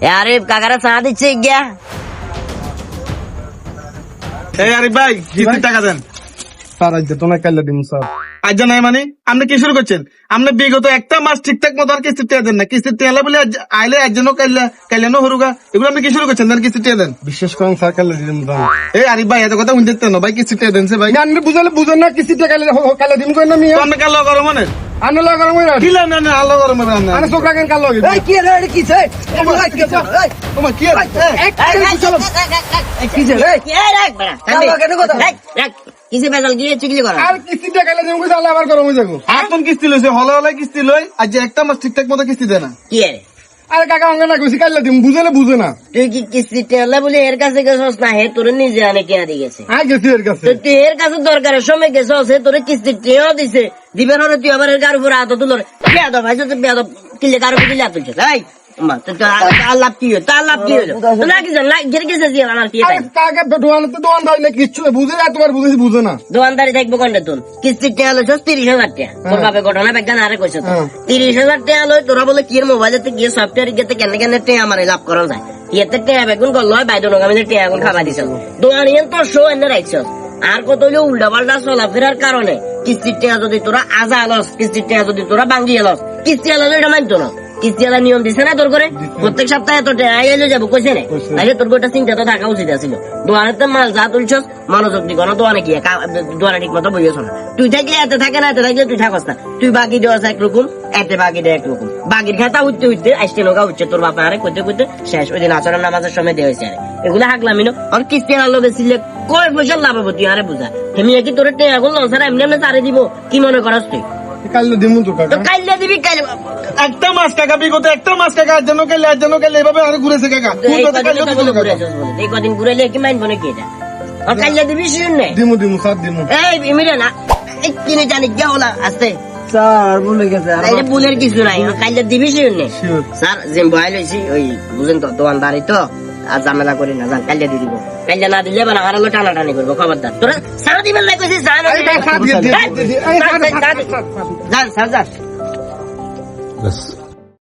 আরে কাকারা চা দিচ্ছে গিয়া। এই আরে ভাই কিস্তির টাকা দেন। স্যার আজ তো না কাইলে দিন স্যার। আজ নাই মানে আপনি কি শুরু করছেন? আপনি বিগত একটা মাস ঠিকঠাক মতো আর কিস্তির টাকা দেন না। কিস্তির টাকা বলে আইলে একজনও কাইলেনো হরুগা, এগুলো আপনি কি শুরু করছেন? দেন কিস্তির টাকা দেন। বিশেষ করেন স্যার কাইলে দিন দাম। এই আরে ভাই এত কথা শুনতে না ভাই, কিস্তির টাকা দেন সে ভাই। আপনি বুঝালে বুঝেন না কিস্তিটা কাইলে দিন কই না মিয়া। আপনি কাল করো মানে আনে লাগা রঙ না। কি না না আল্লাহ করো মানে আনে চোখরা কেন কাল লাগে। কি রে এটা কিছে? তোমার কি কিসে বেজাল গিয়ে চিকলি করা? আর কিস্তিটা কাইলে দিন কই আবার গরম হই যাবো। এখন কিস্তি লইছে, হলে হলে কিস্তি লই, আজ একটা মাস ঠিকঠাক মতো কিস্তি দেয় না। কি রে আরে কাকা অঙ্গ না কইছি কাইলে দিন বুঝালে বুঝে না। তুই কি কিস্তি টেলা বলে এর কাছে গেছস না হে তোর নিজে আনে কেনা দিয়ে গেছে? আই গেছি এর কাছে। তো তুই এর কাছে দরকারের সময় গেছস হে তোর কিস্তি টেও দিছে দিবেন হরে তুই আবার এর গার উপরে হাত তুলর বেয়াদব ভাই তো বেয়াদব কিলে গার উপরে কিলে তুলছিস এই মা তো আল্লাহ কি হলো? তার লাভ কি হলো? তো লাগি যা লাগ গের গেছে জি আমার কি আরে কাকা দোকান ভাই না কিচ্ছু বুঝে না, তোমার বুঝেছি বুঝে না। দোকানদারি থাকবো কোনটা তোর? কিস্তির টাকা লইছ 30,000 টাকা। তোর বাপে ঘটনা বেগান আরে কইছ তো 30,000 টাকা লই তোরা বলে কি এর মোবাইলেতে গিয়ে সফটওয়্যার গেতে কেন কেন টাকা আমারে লাভ করা যায়। ইয়েতে টাকা বেগুন কল লয় বাইদন গামিতে টাকা গুন খাবা দিছ। দোকানিয়ান তো শো এনে রাখছ। আর কত হইলো উল্টা পাল্টা চলাফেরার কারণে কিস্তির টাকা যদি তোরা আজা লস, কিস্তির টাকা যদি তোরা বাঙ্গিয়ে লস, কিস্তি আলাদা এটা মানতো না। কিস্তি আলাদা নিয়ম দিছে না তোর করে? প্রত্যেক সপ্তাহে তো টাকা আইলে যাবো কইছে না? তাহলে তোর গোটা চিন্তা তো থাকা উচিত ছিল। দোকানে মাল যা তুলছস মনোযোগ দি কোনো দোকানে কি দোকানে ঠিক মতো বইয়েছ না। তুই থাকলে এতে থাকে না, এতে থাকলে তুই থাকস না। তুই বাকি দেওয়াস একরকম, এতে বাকি দেয় একরকম। বাকির খাতা উঠতে উঠতে আসতে লোকা উঠছে তোর বাপা আরে করতে করতে শেষ। ওই দিন আচরণ নামাজের সময় দেওয়া হয়েছে। এগুলো হাকলামি না। আর কিস্তি আলো বেশিলে কয় পয়সা লাভ হবো তুই আরে বুঝা। তুমি কি তোর টেয়া গুলো লসার এমনি এমনি চারে দিব? কি মনে করস তুই? কাইলে দিমু তো তো কাকা। কাইলে দিবি কাইলে। একটা মাস কাকা বিগত একটা মাস কাকা আজ যেন কাইলে এভাবে আরে ঘুরেছে কাকা। এই কদিন ঘুরাইলে কি মানবো নাকি এটা? আর কাইলে দিবি শুনে দিমু স্যার দিমু। এই মিলে না কিনে জানি কে হলা আসতে স্যার ভুলে গেছে। এটা বুলের কিছু নাই। কাইলে দিবি শুনে Sure. স্যার যে বয়াল হয়েছি ওই বুঝেন তো দোকানদারি তো আর ঝামেলা করি না। যান কাইলে দিয়ে দিব। কাইলে না দিলে মানে আমার হলো টানাটানি করবো। খবরদার তোরা সারা দিবেন না কইছিস যান যান স্যার যান। স্যার